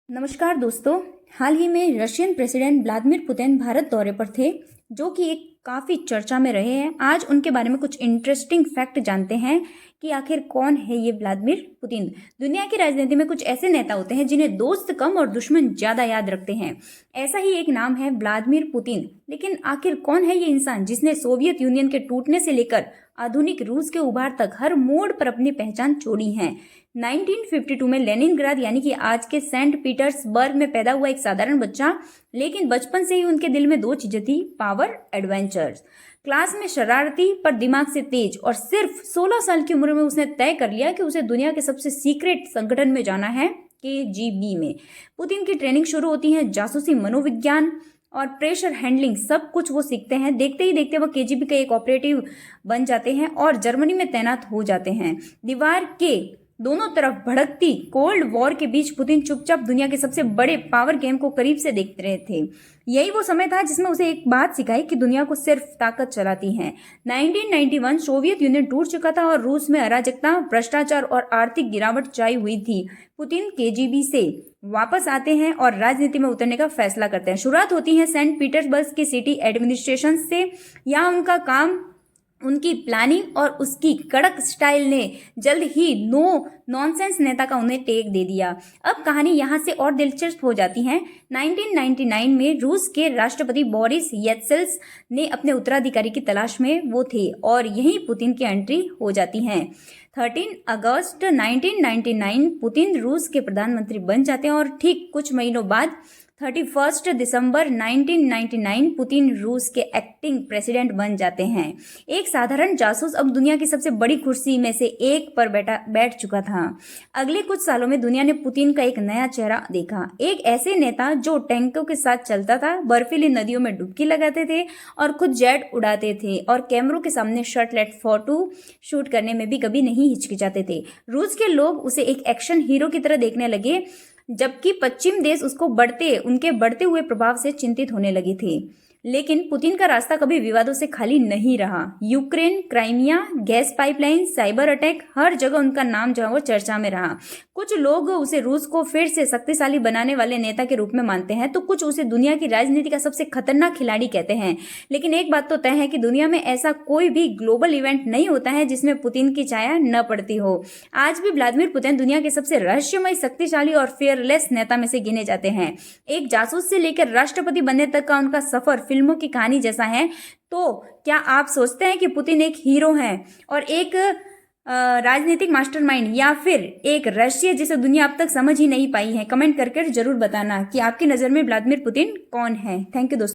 नमस्कार दोस्तों। हाल ही में Russian president Vladimir Putin Bharat दौरे पर थे, जो कि एक काफ़ी चर्चा में रहे हैं। आज उनके बारे में कुछ इंटरेस्टिंग फैक्ट जानते हैं कि आखिर कौन है ये व्लादिमीर पुतिन। दुनिया की राजनीति में कुछ ऐसे नेता होते हैं जिन्हें दोस्त कम और दुश्मन ज़्यादा याद रखते हैं। ऐसा ही एक नाम है व्लादिमीर पुतिन। लेकिन आखिर कौन है ये इंसान जिसने सोवियत यूनियन के टूटने से लेकर आधुनिक रूस के उभार तक हर मोड़ पर अपनी पहचान छोड़ी है। 1952 में लेनिनग्राद यानी कि आज के सेंट पीटर्सबर्ग में पैदा हुआ एक साधारण बच्चा, लेकिन बचपन से ही उनके दिल में दो चीजें थी, पावर, एडवेंचर्स। क्लास में शरारती पर दिमाग से तेज, और सिर्फ 16 साल की उम्र में उसने तय कर लिया कि उसे दुनिया के सबसे सीक्रेट संगठन में जाना है, केजीबी में। पुतिन की ट्रेनिंग शुरू होती है, जासूसी, मनोविज्ञान और प्रेशर हैंडलिंग, सब कुछ वो सीखते हैं। देखते ही देखते वो केजीबी का एक ऑपरेटिव बन जाते हैं और जर्मनी में तैनात हो जाते हैं। दीवार के दोनों तरफ भड़कती कोल्ड वॉर के बीच पुतिन चुपचाप दुनिया के सबसे बड़े पावर गेम को करीब से देख रहे थे। यही वो समय था जिसमें उसे एक बात सिखाई कि दुनिया को सिर्फ ताकत चलाती है। 1991 सोवियत यूनियन टूट चुका था और रूस में अराजकता, भ्रष्टाचार और आर्थिक गिरावट छाई हुई थी। पुतिन केजीबी से वापस आते हैं और राजनीति में उतरने का फैसला करते हैं। शुरुआत होती है सेंट पीटर्सबर्ग की सिटी एडमिनिस्ट्रेशन से। यहाँ उनका काम, उनकी प्लानिंग और उसकी कड़क स्टाइल ने जल्द ही नो नॉनसेंस नेता का उन्हें टेक दे दिया। अब कहानी यहाँ से और दिलचस्प हो जाती है। 1999 में रूस के राष्ट्रपति बोरिस येल्त्सिन ने अपने उत्तराधिकारी की तलाश में वो थे, और यहीं पुतिन की एंट्री हो जाती है। 13 अगस्त 1999 पुतिन रूस के प्रधानमंत्री बन जाते हैं, और ठीक कुछ महीनों बाद 31 दिसंबर 1999 पुतिन रूस के एक्टिंग प्रेसिडेंट बन जाते हैं। एक साधारण जासूस अब दुनिया की सबसे बड़ी कुर्सी में से एक पर बैठ चुका था। अगले कुछ सालों में दुनिया ने पुतिन का एक नया चेहरा देखा, एक ऐसे नेता जो टैंकों के साथ चलता था, बर्फीली नदियों में डुबकी लगाते थे और खुद जेट उड़ाते थे, और कैमरों के सामने शर्टलेट फोटो शूट करने में भी कभी नहीं हिचकिचाते थे। रूस के लोग उसे एक एक्शन हीरो की तरह देखने लगे, जबकि पश्चिम देश उनके बढ़ते हुए प्रभाव से चिंतित होने लगे थे। लेकिन पुतिन का रास्ता कभी विवादों से खाली नहीं रहा। Ukraine, Crimea, gas pipeline, cyber attack, हर जगह उनका नाम जो है वो चर्चा में रहा। कुछ लोग उसे रूस को फिर से शक्तिशाली बनाने वाले नेता के रूप में मानते हैं, तो कुछ उसे दुनिया की राजनीति का सबसे खतरनाक खिलाड़ी कहते हैं। लेकिन एक बात तो तय है कि दुनिया में ऐसा कोई भी ग्लोबल इवेंट नहीं होता है जिसमें पुतिन की छाया न पड़ती हो। आज भी व्लादिमीर पुतिन दुनिया के सबसे रहस्यमय, शक्तिशाली और फेयरलेस नेता में से गिने जाते हैं। एक जासूस से लेकर राष्ट्रपति बनने तक का उनका सफर फिल्मों की कहानी जैसा है। तो क्या आप सोचते हैं कि पुतिन एक हीरो है और एक राजनीतिक मास्टरमाइंड, या फिर एक रहस्य जिसे दुनिया अब तक समझ ही नहीं पाई है? कमेंट करके जरूर बताना कि आपकी नज़र में व्लादिमीर पुतिन कौन है। थैंक यू दोस्तों।